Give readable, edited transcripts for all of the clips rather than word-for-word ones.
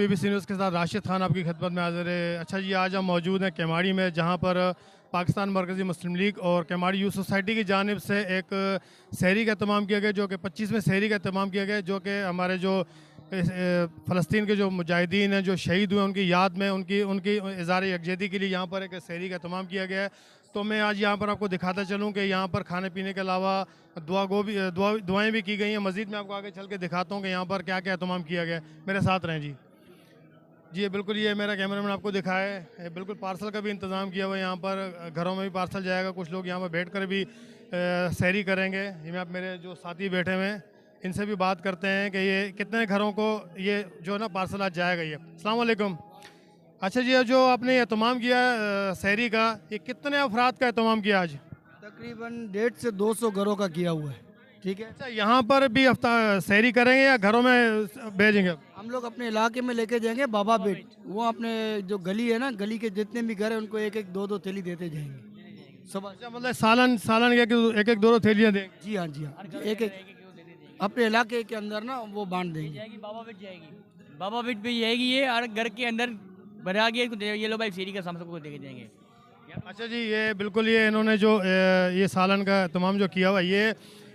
BBC news के साथ राशिद खान आपकी खिदमत में हाजिर है। अच्छा जी, आज हम मौजूद हैं केमाड़ी में, जहां पर पाकिस्तान मरकज़ी मुस्लिम लीग और केमाड़ी यूथ सोसाइटी की जानिब से एक सहरी का अहतमाम किया गया, जो कि 25वें सहरी का अहतमाम किया गया, जो कि हमारे जो फ़लस्तीन के जो मुजाहिदीन हैं जो शहीद हुए उनकी याद में उनकी उनकी इज़हार यकजहती के लिए यहाँ पर एक सहरी का अहतमाम किया गया है। तो मैं आज यहाँ पर आपको दिखाता चलूँ कि यहाँ पर खाने पीने के अलावा दुआएँ भी की गई हैं। मज़ीद मैं आपको आगे चल के दिखाता हूँ कि यहाँ पर क्या क्या अहतमाम किया गया है। मेरे साथ रहें जी। जी बिल्कुल, ये मेरा कैमरामैन आपको दिखाए, बिल्कुल पार्सल का भी इंतज़ाम किया हुआ है। यहाँ पर घरों में भी पार्सल जाएगा, कुछ लोग यहाँ पर बैठ कर भी सहरी करेंगे। ये मैं आप मेरे जो साथी बैठे हुए हैं इनसे भी बात करते हैं कि ये कितने घरों को ये जो है ना पार्सल आज जाएगा। ये अस्सलाम वालेकुम। अच्छा जी, जो आपने ये एहतमाम किया सहरी का, ये कितने अफराद का एहतमाम किया आज? तकरीबन 150 से 200 घरों का किया हुआ है। ठीक है, अच्छा, यहाँ पर भी सहरी करेंगे या घरों में भेजेंगे? हम लोग अपने इलाके में लेके जाएंगे बाबा बेट, वो अपने जो गली है ना, गली के जितने भी घर है उनको एक एक दो दो थैली देते जाएंगे सब। अच्छा, मतलब सालन सालन एक एक दो थैलियाँ देंगे? जी हाँ, जी हाँ, एक एक अपने इलाके के अंदर ना वो बांट देंगे। बाबा बिट जाएगी, बाबा बिट पे जाएगी ये, और घर के अंदर बना के ये लो भाई सीरी का सामान सबको देके जाएंगे। अच्छा जी, ये बिल्कुल ये इन्होंने जो ये सालन का तमाम जो किया हुआ, ये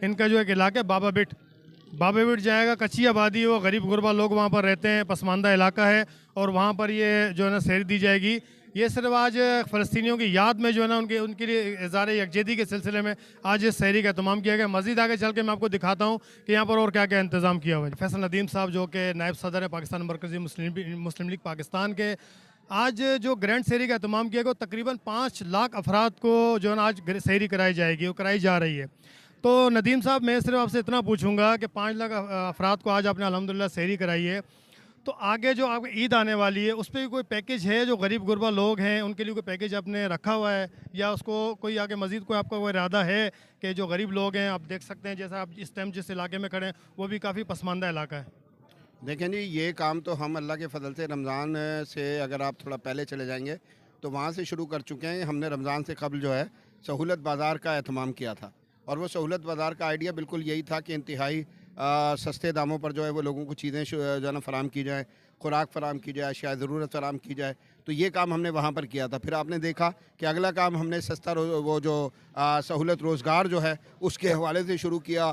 इनका जो एक इलाका है बाबा बिट जाएगा। कच्ची आबादी है, वो गरीब गुरबा लोग वहाँ पर रहते हैं, पसमानदा इलाका है, और वहाँ पर ये जो है ना सहरी दी जाएगी। ये सिर्फ आज फ़लस्तीनियों की याद में जो है ना उनके लिए इज़हार यकजहती के सिलसिले में आज इस सहरी का एहतमाम किया गया। मज़ीद आगे चल के मैं आपको दिखाता हूँ कि यहाँ पर और क्या क्या इंतज़ाम किया हुआ है। फैसल नदीम साहब जो कि नायब सदर है पाकिस्तान मरकज़ी मुस्लिम लीग पाकिस्तान के, आज जो ग्रैंड सहरी का एहतमाम किया गया, तकरीबन 5 लाख अफराद को जो है ना आज सहरी कराई जाएगी, वो कराई जा रही है। तो नदीम साहब, मैं सिर्फ आपसे इतना पूछूंगा कि 5 लाख अफराद को आज आपने अल्हम्दुलिल्लाह सहरी कराई है, तो आगे जो आपकी ईद आने वाली है उस पर भी कोई पैकेज है? जो गरीब गुरबा लोग हैं उनके लिए कोई पैकेज आपने रखा हुआ है, या उसको कोई आगे मज़ीद कोई आपका कोई इरादा है कि जो गरीब लोग हैं, आप देख सकते हैं जैसा आप इस टाइम जिस इलाके में खड़े हैं वो भी काफ़ी पसमानदा इलाका है। देखें जी, ये काम तो हम अल्लाह के फ़ज़ल से रमज़ान से अगर आप थोड़ा पहले चले जाएंगे तो वहाँ से शुरू कर चुके हैं। हमने रमज़ान से कबल जो है सहूलत बाज़ार का एहतमाम किया था, और वो सहूलत बाज़ार का आइडिया बिल्कुल यही था कि इंतहाई सस्ते दामों पर जो है वो लोगों को चीज़ें जो है ना फ़राम की जाएँ, खुराक फ़राम की जाए, अशिया ज़रूरत फ़राम की जाए। तो ये काम हमने वहाँ पर किया था। फिर आपने देखा कि अगला काम हमने सस्ता वो जो सहूलत रोज़गार जो है उसके हवाले से शुरू किया।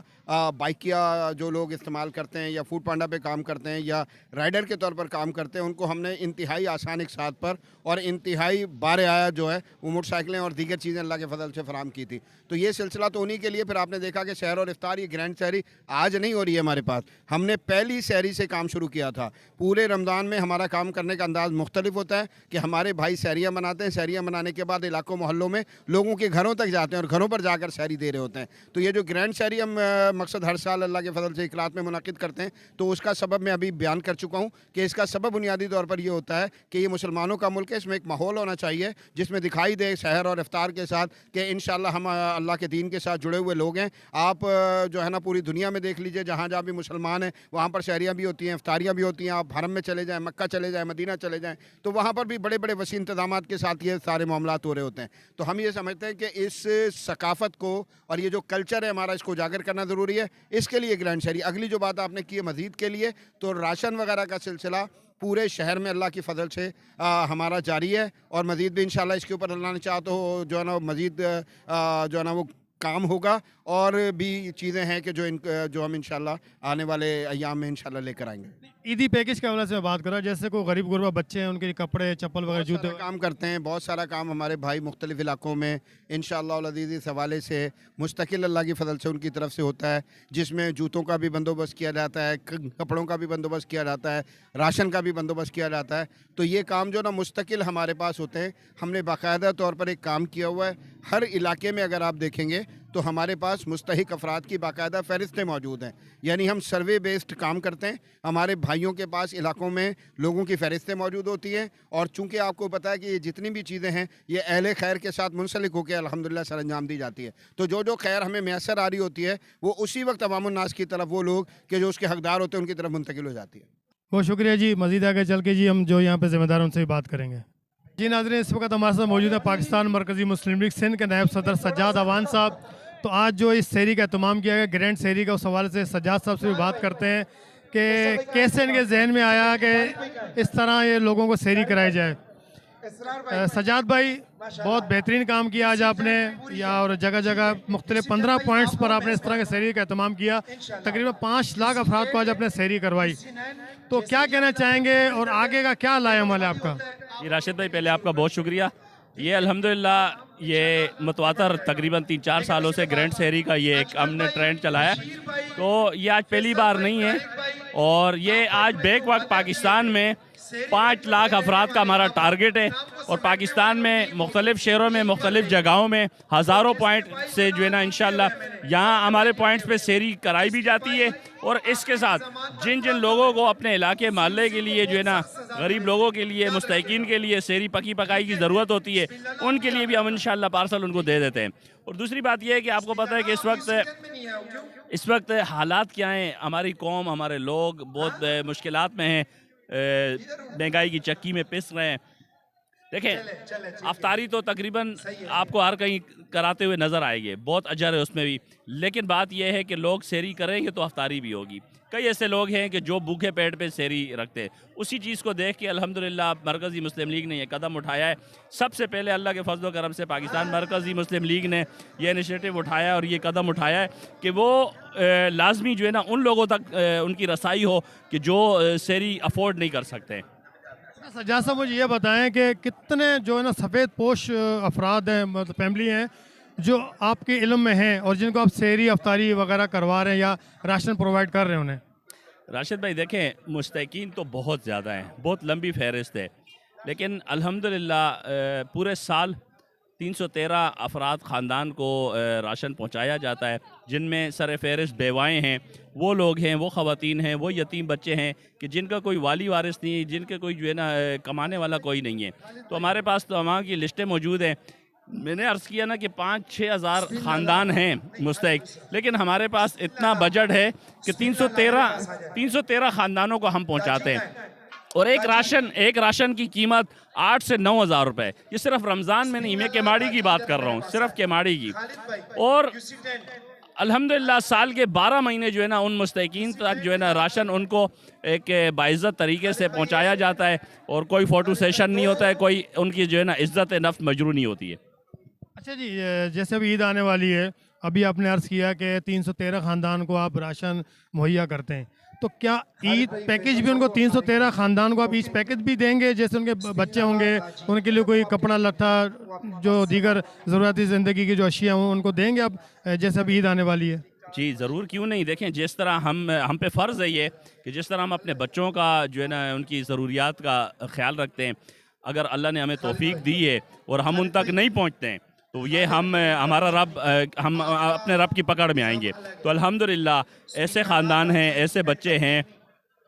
बाइकिया जो लोग इस्तेमाल करते हैं या फूड पांडा पे काम करते हैं या राइडर के तौर पर काम करते हैं, उनको हमने इंतहाई आसान एक साथ पर और इंतहाई बार आया जो है वो मोटरसाइकिलें और दीगर चीज़ें अल्लाह के फजल से फराम की थी। तो ये सिलसिला तो उन्हीं के लिए। फिर आपने देखा कि शहर और इफ्तार, ये ग्रैंड सहरी आज नहीं हो रही है हमारे पास, हमने पहली सहरी से काम शुरू किया था। पूरे रमज़ान में हमारा काम करने का अंदाज़ मुख्तलिफ होता है कि हमारे भाई सहरियाँ बनाते हैं, सहरियाँ बनाने के बाद इलाकों मोहल्लों में लोगों के घरों तक जाते हैं और घरों पर जाकर सहरी दे रहे होते हैं। तो ये जो ग्रैंड सहरी हम मकसद हर साल अल्लाह के फजल से इकरात में मुनाकिद करते हैं, तो उसका सबब मैं अभी बयान कर चुका हूँ कि इसका सबब बुनियादी तौर पर ये होता है कि ये मुसलमानों का मुल्क है, इसमें एक माहौल होना चाहिए जिसमें दिखाई दे सहर और इफ्तार के साथ कि इंशाअल्लाह हम अल्लाह के दीन के साथ जुड़े हुए लोग हैं। आप जो है ना पूरी दुनिया में देख लीजिए, जहाँ जहाँ भी मुसलमान हैं वहाँ पर सहरियाँ भी होती हैं, इफ्तारियाँ भी होती हैं। आप हरम में चले जाएँ, मक्का चले जाएँ, मदीना चले जाएँ, तो वहाँ पर भी बड़े बड़े वसी इंतजाम के साथ ये सारे मामलात हो रहे होते हैं। तो हम ये समझते हैं कि इस सकाफ़त को और ये जो कल्चर है हमारा, इसको उजागर करना ज़रूरी है। इसके लिए ग्रैंड सहरी। अगली जो बात आपने की है मज़ीद के लिए, तो राशन वगैरह का सिलसिला पूरे शहर में अल्लाह की फ़ज़ल से हमारा जारी है, और मज़ीद भी इंशाअल्लाह इसके ऊपर अल्लाह ने चाहा तो जो है ना मज़ीद जो है ना वो काम होगा। और भी चीज़ें हैं कि जो हम इंशाअल्लाह आने वाले अय्याम में इंशाअल्लाह लेकर आएंगे। ईदी पैकेज के हवाले से बात करा, जैसे कोई गरीब गुरबा बच्चे हैं उनके लिए कपड़े, चप्पल वगैरह, जूते काम करते हैं। बहुत सारा काम हमारे भाई मुख्तलिफ इलाकों में इंशाअल्लाह अज़ीज़ इस हवाले से मुस्तकिल अल्लाह की फ़ज़ल से उनकी तरफ से होता है, जिसमें जूतों का भी बंदोबस्त किया जाता है, कपड़ों का भी बंदोबस्त किया जाता है, राशन का भी बंदोबस्त किया जाता है। तो ये काम जो ना मुस्तकिल हमारे पास होते हैं। हमने बाकायदा तौर पर एक काम किया हुआ है। हर इलाके में अगर आप देखेंगे तो हमारे पास मुस्तहिक अफराद की बाकायदा फ़हरिस्तें मौजूद हैं, यानी हम सर्वे बेस्ड काम करते हैं। हमारे भाइयों के पास इलाकों में लोगों की फ़हरिस्तें मौजूद होती हैं, और चूँकि आपको पता है कि ये जितनी भी चीज़ें हैं ये अहले खैर के साथ मुंसलिक होकर अल्हम्दुलिल्लाह सर अंजाम दी जाती है। तो जो खैर हमें मैसर आ रही होती है वो उसी वक्त अवामुन्नास की तरफ, वो लोग कि जो उसके हकदार होते हैं, उनकी तरफ मुंतकिल हो जाती है। बहुत शुक्रिया जी। मज़ीद आगे चल के जी हम जो यहाँ पे ज़िम्मेदार उनसे भी बात करेंगे। जी नाज़रीन, इस वक्त हमारे साथ मौजूद है पाकिस्तान मरकज़ी मुस्लिम लीग सिंध के नायब सदर सज्जाद अवान साहब। तो आज जो इस सहरी का एहतमाम किया गया ग्रैंड सहरी का, उस हवाले से सज्जाद साहब से भी बात करते हैं कि कैसे इनके जहन में आया कि इस तरह ये लोगों को सहरी कराई जाए। सजाद भाई, बहुत बेहतरीन काम किया आज आपने, या और जगह जगह मुख्तलिफ 15 पॉइंट्स पर आपने इस तरह के सहरी का एहतमाम किया। तकरीबन 5 लाख अफराद को आज आपने सहरी करवाई, तो क्या कहना चाहेंगे और आगे का क्या लाएमल है आपका? जी राशिद भाई, पहले आपका बहुत शुक्रिया। ये अल्हम्दुलिल्लाह ये मुतवातर तकरीबन 3-4 सालों से ग्रैंड सहरी का ये एक हमने ट्रेंड चलाया, तो ये आज पहली बार नहीं है। और ये आज बैक वक्त पाकिस्तान में 5 लाख अफराद का हमारा टारगेट है, और पाकिस्तान में मुख्तलिफ शहरों में मुख्तलिफ जगहों में हज़ारों पॉइंट से जो है ना इंशाल्लाह यहाँ हमारे पॉइंट्स पे सहरी कराई भी जाती है। और इसके साथ जिन जिन लोगों को अपने इलाके मोहल्ले के लिए जो है ना गरीब लोगों के लिए मुस्तहिकीन के लिए सहरी पकी पकाई की ज़रूरत होती है, उनके लिए भी हम इंशाल्लाह पार्सल उनको दे देते हैं। और दूसरी बात यह है कि आपको पता है कि इस वक्त हालात क्या हैं, हमारी कौम हमारे लोग बहुत मुश्किलात में हैं, महंगाई की चक्की में पिस रहे हैं। देखें, अफ्तारी तो तकरीबन आपको हर कहीं कराते हुए नज़र आएंगे, बहुत अजर है उसमें भी, लेकिन बात यह है कि लोग सहरी करेंगे तो अफ्तारी भी होगी। कई ऐसे लोग हैं कि जो भूखे पेट पे सहरी रखते हैं। उसी चीज़ को देख के अल्हम्दुलिल्लाह मरकज़ी मुस्लिम लीग ने यह कदम उठाया है। सबसे पहले अल्लाह के फजल करम से पाकिस्तान मरकज़ी मुस्लिम लीग ने यह इनिशिएटिव उठाया और ये कदम उठाया है कि वो लाजमी जो है ना उन लोगों तक उनकी रसाई हो कि जो सहरी अफोर्ड नहीं कर सकते। सज्जाद साहब, मुझे ये बताएं कि कितने जो है ना सफ़ेद पोश अफराद हैं, मतलब फैमिली हैं, जो आपके इल्म में हैं और जिनको आप सहरी अफ्तारी वगैरह करवा रहे हैं या राशन प्रोवाइड कर रहे हैं उन्हें? राशिद भाई देखें, मुस्तहिकीन तो बहुत ज़्यादा हैं, बहुत लंबी फहरिस्त है, लेकिन अल्हम्दुलिल्लाह पूरे साल 313 अफराद ख़ानदान को राशन पहुंचाया जाता है, जिनमें सर फहरिस्त बेवाएँ हैं, वो लोग हैं, वो ख़वातीन हैं, वो यतीम बच्चे हैं कि जिनका कोई वाली वारिस नहीं है, जिनके कोई जो है ना कमाने वाला कोई नहीं है। तो हमारे पास तो वहाँ की लिस्टें मौजूद हैं। मैंने अर्ज़ किया ना कि 5-6 हज़ार ख़ानदान हैं मुस्तहिक, लेकिन हमारे पास इतना बजट है कि 313 ख़ानदानों को हम पहुँचाते हैं। और एक राशन की कीमत 8 से 9 हज़ार रुपये। ये सिर्फ रमज़ान में नहीं, मैं केमाड़ी की बात कर रहा हूँ, सिर्फ केमाड़ी की। और अल्हम्दुलिल्लाह साल के 12 महीने जो है ना उन मुस्तहिकीन तक जो है ना राशन उनको एक बाइज़्ज़त तरीके से पहुँचाया जाता है, और कोई फ़ोटो सेशन नहीं होता है, कोई उनकी जो है ना इज़्ज़त नफ्स मजरू नहीं होती है। अच्छा जी, जैसे अभी ईद आने वाली है, अभी आपने अर्ज़ किया कि 313 ख़ानदान को आप राशन मुहैया करते हैं, तो क्या ईद पैकेज भी उनको 313 ख़ानदान को आप ईद पैकेज भी देंगे? जैसे उनके बच्चे होंगे, उनके लिए कोई कपड़ा लत्ता, जो दीगर ज़रूरती ज़िंदगी की जो अशिया हों, उनको देंगे आप, जैसे अभी ईद आने वाली है? जी ज़रूर, क्यों नहीं। देखें, जिस तरह हम पे फ़र्ज़ है ये कि जिस तरह हम अपने बच्चों का जो है ना उनकी ज़रूरियात का ख्याल रखते हैं, अगर अल्लाह ने हमें तौफीक दी है और हम उन तक नहीं पहुँचते हैं, तो ये हमारा रब, हम अपने रब की पकड़ में आएंगे। तो अल्हम्दुलिल्लाह ऐसे ख़ानदान हैं, ऐसे बच्चे हैं,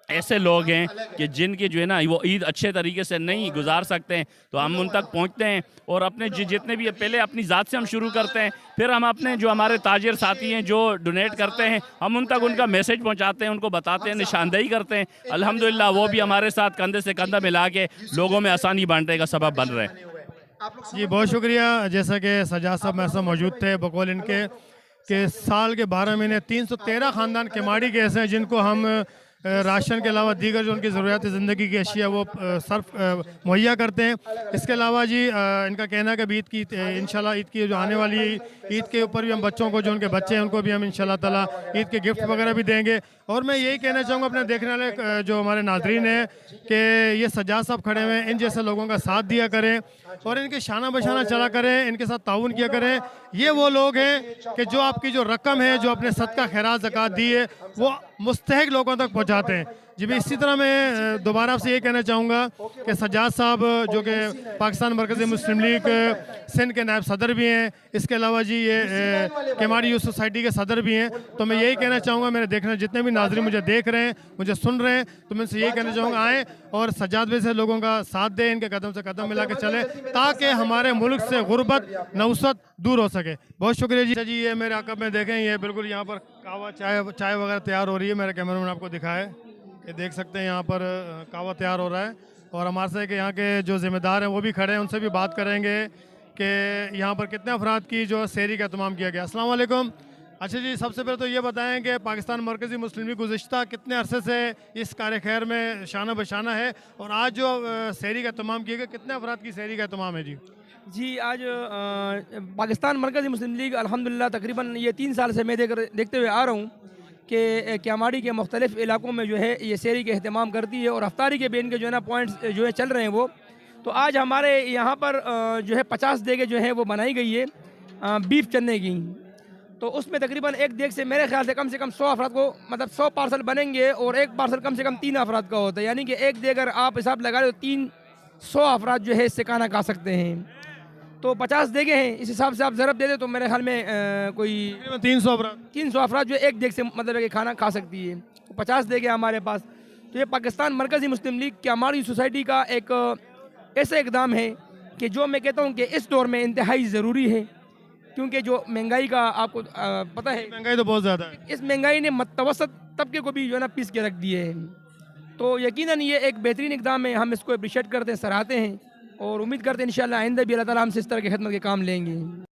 ऐसे लोग हैं कि जिनकी जो है ना वो ईद अच्छे तरीके से नहीं गुजार सकते हैं, तो हम उन तक पहुंचते हैं और अपने जितने भी, पहले अपनी ज़ात से हम शुरू करते हैं, फिर हम अपने जो हमारे ताजिर साथी हैं जो डोनेट करते हैं, हम उन तक उनका मैसेज पहुंचाते हैं, उनको बताते हैं, निशानदेही करते हैं। अल्हम्दुलिल्लाह वो भी हमारे साथ कंधे से कंधा मिला के लोगों में आसानी बांटने का सबब बन रहे हैं। जी बहुत शुक्रिया। जैसा कि सजाद साहब मेरे साथ मौजूद थे, बकौल इनके कि साल के 12 महीने 313 ख़ानदान केमाड़ी के ऐसे हैं जिनको हम राशन के अलावा दीगर जो उनकी ज़रूरियात ज़िंदगी की अशिया वो सर्फ मुहैया करते हैं। इसके अलावा जी इनका कहना है कि ईद की इंशाल्लाह ईद की जो आने वाली ईद के ऊपर भी हम बच्चों को, जो उनके बच्चे हैं, उनको भी हम इंशाल्लाह ताला ईद के गिफ्ट वगैरह भी देंगे। और मैं यही कहना चाहूँगा अपने देखने वाले जो हमारे नाज़रीन हैं कि ये सज्जाद साहब खड़े हुए हैं, इन जैसे लोगों का साथ दिया करें और इनके शाना बशाना चला करें, इनके साथ ताउन किया करें। ये वो लोग हैं कि जो आपकी जो रकम है, जो अपने सदका खैरात ज़कात दी है, वो मुस्तहिक लोगों तक पहुंचाते हैं। जी भी इसी तरह मैं दोबारा आपसे ये कहना चाहूँगा कि सज्जाद साहब जो कि पाकिस्तान मरकज़ी मुस्लिम लीग सिंध के नायब सदर भी हैं, इसके अलावा जी ये केमाड़ी यूथ सोसाइटी के सदर भी हैं। तो मैं यही कहना चाहूँगा, मेरे देखने जितने भी नाज़रीन मुझे देख रहे हैं, मुझे सुन रहे हैं, तो मैं उनसे यही कहना चाहूँगा आएँ और सज्जाद भाई से लोगों का साथ दें, इनके कदम से कदम मिला के चले, ताकि हमारे मुल्क से गुर्बत नौसत दूर हो सके। बहुत शुक्रिया जी। जी ये मेरे आकब में देखें, ये बिल्कुल यहाँ पर कहवा चाय वगैरह तैयार हो रही है। मेरे कैमरामैन आपको दिखाए, ये देख सकते हैं यहाँ पर कहवा तैयार हो रहा है। और हमारे से यहाँ के जो ज़िम्मेदार हैं वो भी खड़े हैं, उनसे भी बात करेंगे कि यहाँ पर कितने अफराद की जो सहरी का एहतमाम किया गया। अस्सलाम वालेकुम अच्छा जी, सबसे पहले तो ये बताएं कि पाकिस्तान मरकज़ी मुस्लिम लीग गुज़िश्ता कितने अरसे से इस कार्य खैर में शाना बशाना है, और आज जो सहरी का तमाम किया गया, कितने अफराद की सहरी का तमाम है जी? जी, आज पाकिस्तान मरकज़ी मुस्लिम लीग अल्हम्दुलिल्लाह तकरीबन ये 3 साल से मैं देखते हुए आ रहा हूँ कि क्यामाड़ी के मुख्तलिफ़ इलाकों में जो है ये सहरी के अहतमाम करती है, और अफ्तारी के भी इनके जो है ना पॉइंट्स जो है चल रहे हैं वो। तो आज हमारे यहाँ पर जो है 50 देगे जो है वो बनाई गई है बीफ चने की। तो उसमें तकरीबन एक देग से मेरे ख्याल से कम 100 अफराद को, मतलब 100 पार्सल बनेंगे, और एक पार्सल कम से कम 3 अफराद का होता है, यानी कि एक देग अगर आप हिसाब लगा रहे तो 300 अफराद जो है इससे खाना खा सकते हैं। तो 50 देगे हैं, इस हिसाब से आप ज़रब दे दें तो मेरे ख्याल में कोई 300 अफराद जो एक देग से मतलब कि खाना खा सकती है। तो 50 देगे हमारे पास। तो ये पाकिस्तान मरकज़ी मुस्लिम लीग की हमारी सोसाइटी का एक ऐसा इकदाम है कि जो मैं कहता हूँ कि इस दौर में इंतहाई ज़रूरी है, क्योंकि जो महंगाई का आपको पता है, महंगाई तो बहुत ज़्यादा है। इस महंगाई ने मतवसत तबके को भी जो है ना पीस के रख दिए है। तो यकीनन ये एक बेहतरीन इकदाम है, हम इसको अप्रिशिएट करते हैं, सराहते हैं, और उम्मीद करते हैं इंशाल्लाह आइंदा भी अल्लाह ताला हमसे इस तरह की खिदमत के काम लेंगे।